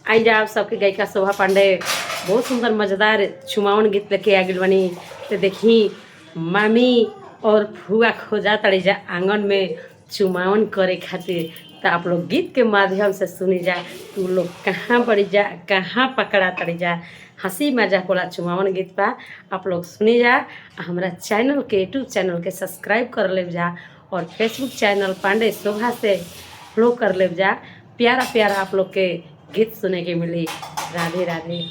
आई जा आप सबके गायिका शोभा पांडे बहुत सुंदर मजेदार चुमावन गीत लेके आ गई बनी। तो देखी मामी और फुआ खोजा तड़ी जा आंगन में चुमावन करे खातिर। तो आप लोग गीत के माध्यम से सुनी जा तू लोग कहाँ पड़ी जा कहाँ पकड़ा तड़ी जा। हंसी मजाक वाला चुमावन गीत बा, आप लोग सुनी जा। हमारा चैनल के यूट्यूब चैनल के सब्सक्राइब कर ले जा और फेसबुक चैनल पांडे शोभा से फॉलो कर ले जा। प्यारा प्यारा आप लोग के गीत सुने के मिली। राधे राधे।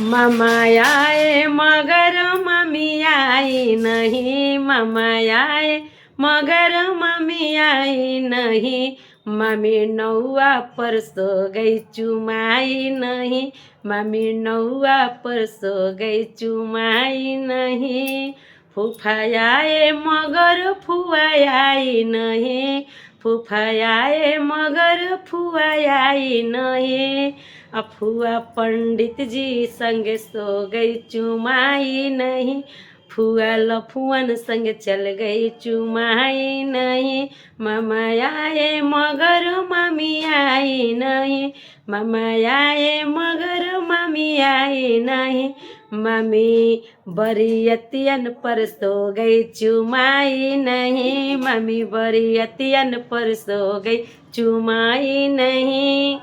मामा आए मगर मम्मी आई नहीं, मामा आए मगर मम्मी आई नहीं, मम्मी नौआ पर सो गई चुमाई नहीं, मम्मी नौआ पर सो गई चुमाई नहीं, फूफा आए मगर फुआ आई नहीं, फूफा आए मगर फुआ आई नहीं, फुआ पंडित जी संगे सो गई चुमाई नहीं, फुआ लफुअन संग चल गई चुमाई नहीं, मामा आए मगर मम्मी आई नहीं, मामा आए मगर मम्मी आई नहीं, मम्मी बरियतियन पर सो गई चुमाई नहीं, मम्मी बरियतियन पर सो गई चुमाई नहीं।